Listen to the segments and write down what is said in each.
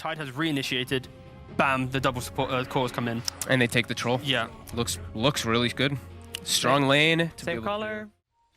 Tide has reinitiated. Bam, the double support cores come in. And they take the troll. Yeah. Looks really good. Strong lane. Same color.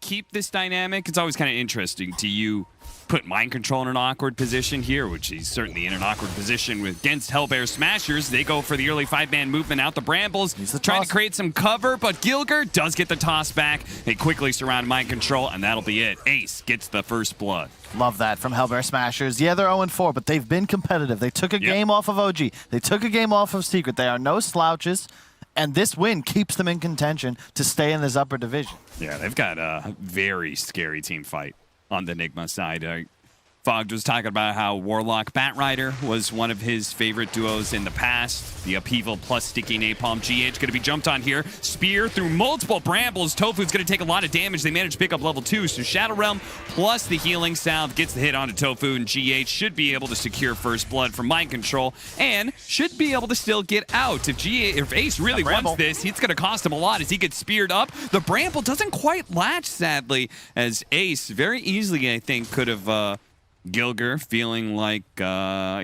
Keep this dynamic. It's always kind of interesting to you put Mind Control in an awkward position here, which he's certainly in an awkward position with against HELLBEAR Smashers. They go for the early 5-man movement out the Brambles, trying to create some cover, but Gilger does get the toss back. They quickly surround Mind Control, and that'll be it. Ace gets the first blood. Love that from HELLBEAR Smashers. Yeah, they're 0-4, but they've been competitive. They took a game off of OG. They took a game off of Secret. They are no slouches. And this win keeps them in contention to stay in this upper division. Yeah, they've got a very scary team fight on the NIGMA side. Fogg was talking about how Warlock Batrider was one of his favorite duos in the past. The upheaval plus sticky napalm. GH going to be jumped on here. Spear through multiple brambles. Tofu's going to take a lot of damage. They managed to pick up level 2. So Shadow Realm plus the healing salve gets the hit onto Tofu, and GH should be able to secure first blood from Mind Control and should be able to still get out. If Ace really wants this, it's going to cost him a lot as he gets speared up. The bramble doesn't quite latch, sadly, as Ace very easily, I think, could have... Gilger feeling like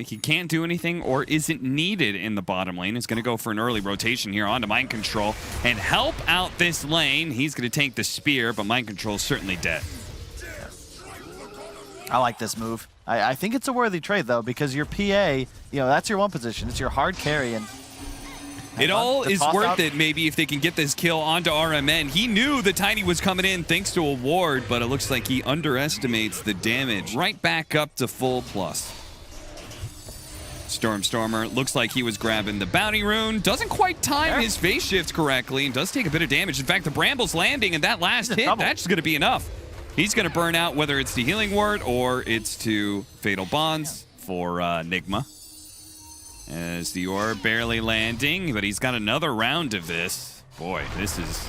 he can't do anything or isn't needed in the bottom lane is going to go for an early rotation here onto Mind Control and help out this lane. He's going to take the spear, but Mind Control is certainly dead. I like this move. I think it's a worthy trade, though, because your PA, that's your one position. It's your hard carry, and it all is worth it, maybe, if they can get this kill onto RMN. He knew the Tiny was coming in thanks to a ward, but it looks like he underestimates the damage. Right back up to full plus. Stormer looks like he was grabbing the bounty rune. Doesn't quite time his phase shift correctly and does take a bit of damage. In fact, the Bramble's landing, and that last hit, that's going to be enough. He's going to burn out, whether it's to Healing Ward or it's to Fatal Bonds for NIGMA. As the orb barely landing, but he's got another round of this. Boy, this is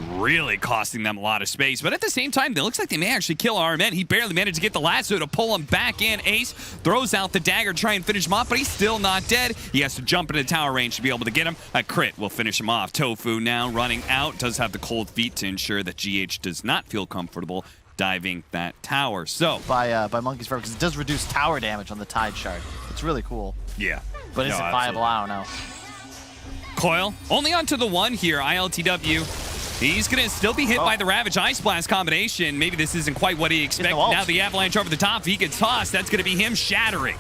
really costing them a lot of space. But at the same time, it looks like they may actually kill RMN. He barely managed to get the lasso to pull him back in. Ace throws out the dagger, try and finish him off, but he's still not dead. He has to jump into tower range to be able to get him. A crit will finish him off. Tofu now running out. Does have the cold feet to ensure that GH does not feel comfortable diving that tower. So by Monkey's Fur, because it does reduce tower damage on the Tide Shard. It's really cool. Yeah. But is it viable? I don't know. Coil, only onto the one here, ILTW. He's going to still be hit by the Ravage Ice Blast combination. Maybe this isn't quite what he expected. Now the Avalanche over the top. If he gets tossed, that's going to be him shattering.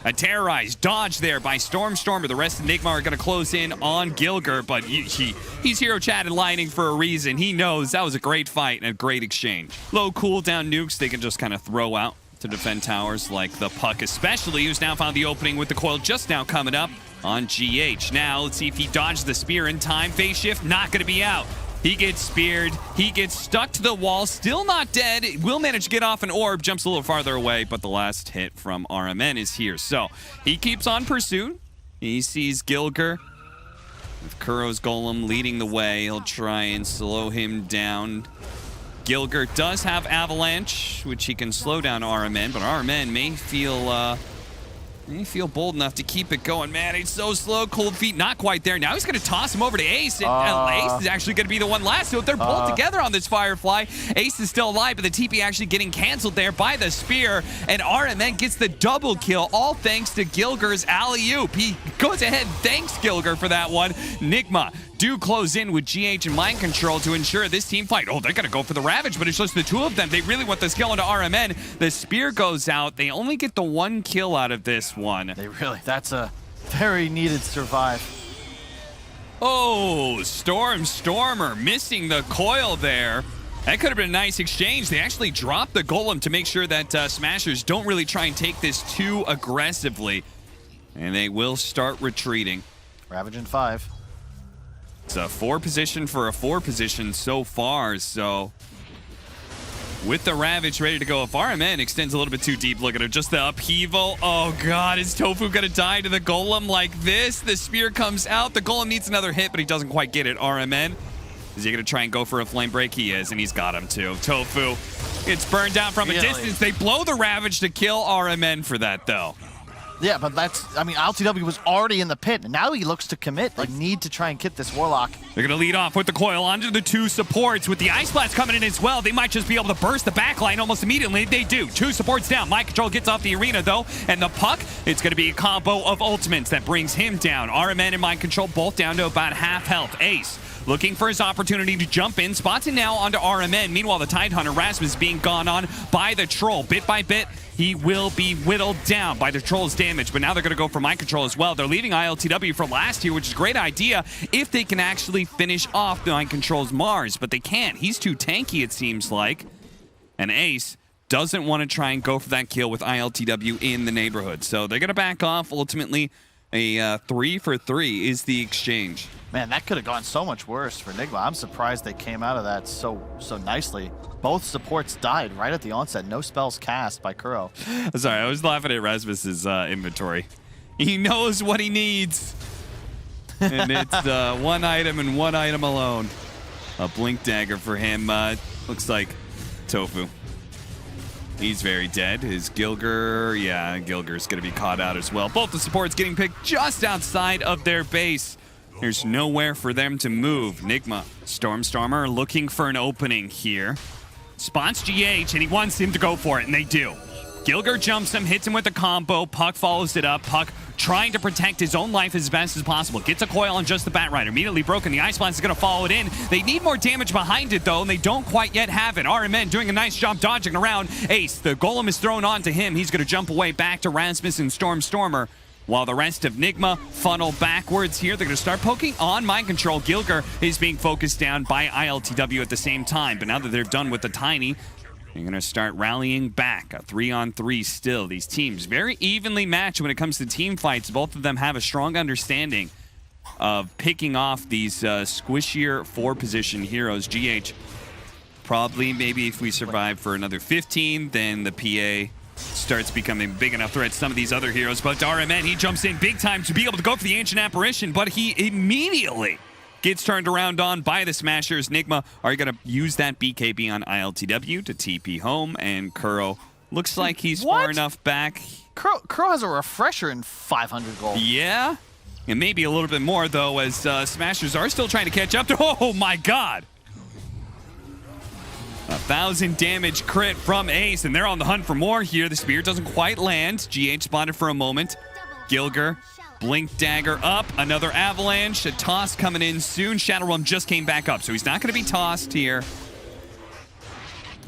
A terrorized dodge there by Stormer. The rest of NIGMA are going to close in on Gilger, but he's hero chatted lining for a reason. He knows that was a great fight and a great exchange. Low cooldown nukes they can just kind of throw out to defend towers like the Puck especially, who's now found the opening with the coil just now coming up on GH. Now, let's see if he dodged the spear in time. Phase shift, not going to be out. He gets speared. He gets stuck to the wall. Still not dead. Will manage to get off an orb. Jumps a little farther away, but the last hit from RMN is here. So he keeps on pursuit. He sees Gilger with Kuro's Golem leading the way. He'll try and slow him down. Gilger does have Avalanche, which he can slow down RMN, but RMN may feel bold enough to keep it going. Man, he's so slow. Cold feet, not quite there. Now he's going to toss him over to Ace, and Ace is actually going to be the one last. So if they're both together on this Firefly, Ace is still alive, but the TP actually getting canceled there by the spear, and RMN gets the double kill, all thanks to Gilger's alley-oop. He goes ahead and thanks Gilger for that one. NIGMA do close in with GH and Mind Control to ensure this team fight. Oh, they're going to go for the Ravage, but it's just the two of them. They really want this kill into RMN. The spear goes out. They only get the one kill out of this one. That's a very needed survive. Oh, Stormer missing the coil there. That could have been a nice exchange. They actually dropped the Golem to make sure that Smashers don't really try and take this too aggressively. And they will start retreating. Ravage in 5. It's a 4 position for a 4 position so far, so with the Ravage ready to go, if RMN extends a little bit too deep, look at it, just the upheaval. Oh god, is Tofu gonna die to the Golem like this? The spear comes out, the Golem needs another hit, but he doesn't quite get it. RMN, is he gonna try and go for a flame break? He is, and he's got him too. Tofu gets burned out from a distance. They blow the Ravage to kill RMN for that though. Yeah, but that's, I mean, LTW was already in the pit, and now he looks to commit. Like, need to try and get this Warlock. They're going to lead off with the coil onto the 2 supports. With the Ice Blast coming in as well, they might just be able to burst the backline almost immediately. They do. 2 supports down. Mind Control gets off the arena, though, and the Puck, it's going to be a combo of ultimates that brings him down. RMN and Mind Control both down to about half health. Ace looking for his opportunity to jump in, spots it now onto RMN. Meanwhile, the Tidehunter Rasmus being gone on by the Troll. Bit by bit, he will be whittled down by the Troll's damage, but now they're going to go for Mind Control as well. They're leaving ILTW for last here, which is a great idea if they can actually finish off the Mind Control's Mars, but they can't. He's too tanky, it seems like. And Ace doesn't want to try and go for that kill with ILTW in the neighborhood, so they're going to back off. Ultimately, a 3 for 3 is the exchange. Man, that could have gone so much worse for NIGMA. I'm surprised they came out of that so nicely. Both supports died right at the onset. No spells cast by Kuro. Sorry, I was laughing at Rasmus's inventory. He knows what he needs. And it's 1 item and 1 item alone. A Blink Dagger for him. Looks like Tofu. He's very dead. His Gilger, yeah, Gilger's going to be caught out as well. Both the supports getting picked just outside of their base. There's nowhere for them to move. NIGMA, Stormer looking for an opening here. Spots GH, and he wants him to go for it, and they do. Gilger jumps him, hits him with a combo. Puck follows it up. Puck trying to protect his own life as best as possible. Gets a coil on just the Batrider. Immediately broken. The Ice Blast is going to follow it in. They need more damage behind it, though, and they don't quite yet have it. RMN doing a nice job dodging around. Ace, the Golem is thrown onto him. He's going to jump away back to Rasmus and Stormer. While the rest of NIGMA funnel backwards here, they're going to start poking on Mind Control. Gilger is being focused down by ILTW at the same time. But now that they're done with the Tiny, they're going to start rallying back. A 3-on-3 still. These teams very evenly matched when it comes to team fights. Both of them have a strong understanding of picking off these squishier 4-position heroes. GH, probably maybe if we survive for another 15, then the PA starts becoming big enough threat to some of these other heroes. But RMN, he jumps in big time to be able to go for the Ancient Apparition, but he immediately gets turned around on by the Smashers. NIGMA are going to use that BKB on ILTW to TP home, and Kuro looks like he's far enough back. Kuro has a refresher in 500 gold. Yeah, and maybe a little bit more, though, as Smashers are still trying to catch up to... Oh, my God! 1,000 damage crit from Ace, and they're on the hunt for more here. The spear doesn't quite land. GH spotted for a moment. Gilger, Blink Dagger up. Another avalanche. A toss coming in soon. Shadow Realm just came back up, so he's not going to be tossed here.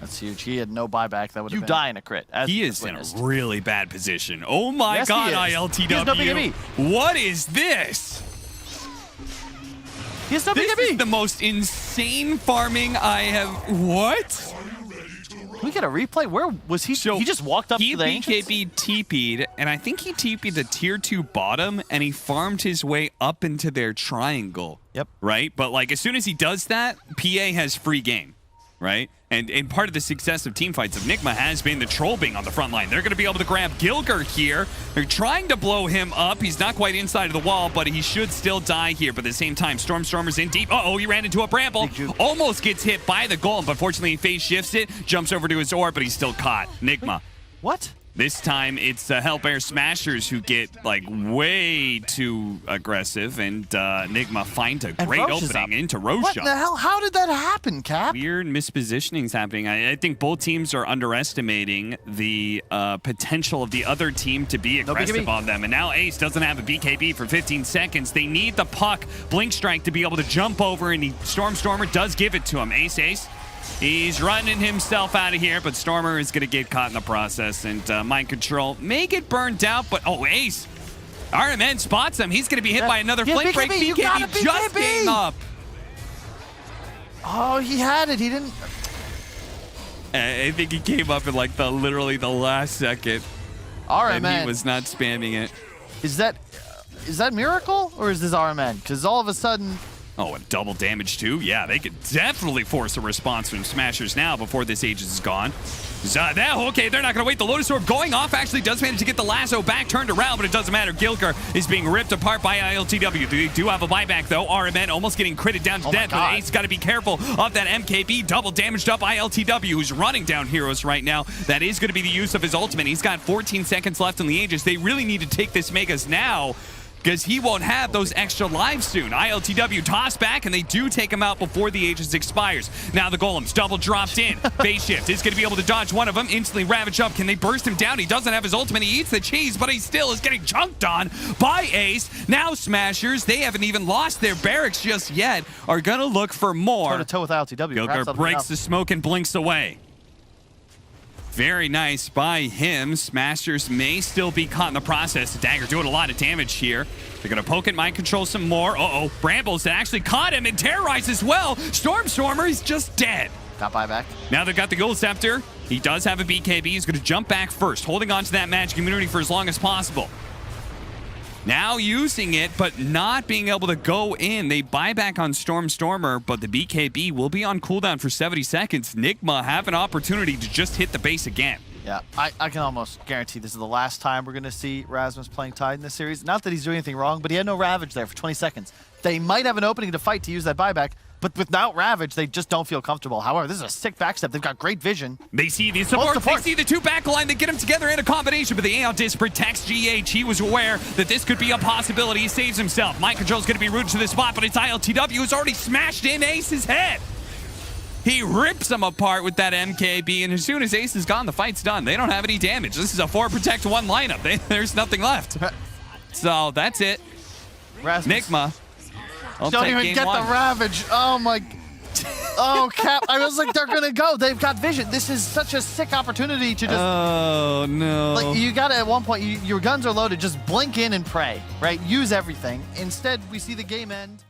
That's huge. He had no buyback. That would have been... You die in a crit. He is in a really bad position. Oh my God, ILTW. He has no BKB. What is this? This is the most insane farming I have... What? Can we get a replay? Where was he? So he just walked up to the Ancients? He BKB TP'd, and I think he TP'd the tier 2 bottom, and he farmed his way up into their triangle. Yep. Right? But like as soon as he does that, PA has free game. Right? And part of the success of teamfights of NIGMA has been the Troll being on the front line. They're going to be able to grab Gilger here. They're trying to blow him up. He's not quite inside of the wall, but he should still die here. But at the same time, Stormer's in deep. Uh-oh, he ran into a bramble. Almost gets hit by the Golem, but fortunately he phase shifts it, jumps over to his orb, but he's still caught. NIGMA. What? This time, it's HELLBEAR Smashers who get, like, way too aggressive, and NIGMA finds a great opening into Rosh. What the hell? How did that happen, Cap? Weird mispositionings happening. I think both teams are underestimating the potential of the other team to be aggressive on them. And now Ace doesn't have a BKB for 15 seconds. They need the Puck Blink Strike to be able to jump over, and Stormer does give it to him. Ace. He's running himself out of here, but Stormer is going to get caught in the process, and Mind Control may get burned out, but Ace. RMN spots him. He's going to be hit by another Flame Break. BKB just came up. Oh, he had it. He didn't. I think he came up in like literally the last second. RMN. And he was not spamming it. Is that Miracle or is this RMN? Because all of a sudden Oh, and double damage too? Yeah, they could definitely force a response from Smashers now before this Aegis is gone. Okay, they're not going to wait. The Lotus Orb going off actually does manage to get the lasso back turned around, but it doesn't matter. Gilker is being ripped apart by ILTW. They do have a buyback, though. RMN almost getting critted down to death, but Ace got to be careful of that MKB. Double damaged up ILTW, who's running down heroes right now. That is going to be the use of his ultimate. He's got 14 seconds left on the Aegis. They really need to take this Megas now, because he won't have those extra lives soon. ILTW toss back, and they do take him out before the Aegis expires. Now the Golems double dropped in. Phase shift is going to be able to dodge one of them. Instantly ravage up. Can they burst him down? He doesn't have his ultimate. He eats the cheese, but he still is getting chunked on by Ace. Now Smashers, they haven't even lost their barracks just yet, are going to look for more. Toe-to-toe with ILTW. Gilker breaks the smoke and blinks away. Very nice by him. Smashers may still be caught in the process. Dagger doing a lot of damage here. They're going to poke it, mind control some more. Uh-oh, Brambles that actually caught him and terrorized as well. Stormstormer is just dead. Got buyback. Now they've got the Gold Scepter. He does have a BKB. He's going to jump back first, holding on to that magic immunity for as long as possible. Now using it, but not being able to go in. They buy back on Stormer, but the BKB will be on cooldown for 70 seconds. NIGMA have an opportunity to just hit the base again. Yeah, I can almost guarantee this is the last time we're going to see Rasmus playing Tide in this series. Not that he's doing anything wrong, but he had no Ravage there for 20 seconds. They might have an opening to fight to use that buyback, but without Ravage, they just don't feel comfortable. However, this is a sick backstep. They've got great vision. They see the support. They see the two backline. They get them together in a combination, but the Aeon Disc protects GH. He was aware that this could be a possibility. He saves himself. Mind control's going to be rooted to the spot, but it's ILTW who's already smashed in Ace's head. He rips him apart with that MKB, and as soon as Ace is gone, the fight's done. They don't have any damage. This is a 4-protect-1 lineup. There's nothing left. So that's it. Rasmus. NIGMA. Don't even get the Ravage. Oh, my. Oh, Cap. I was like, they're going to go. They've got vision. This is such a sick opportunity to just. Oh, no. Like, you got to, at one point, your guns are loaded. Just blink in and pray, right? Use everything. Instead, we see the game end.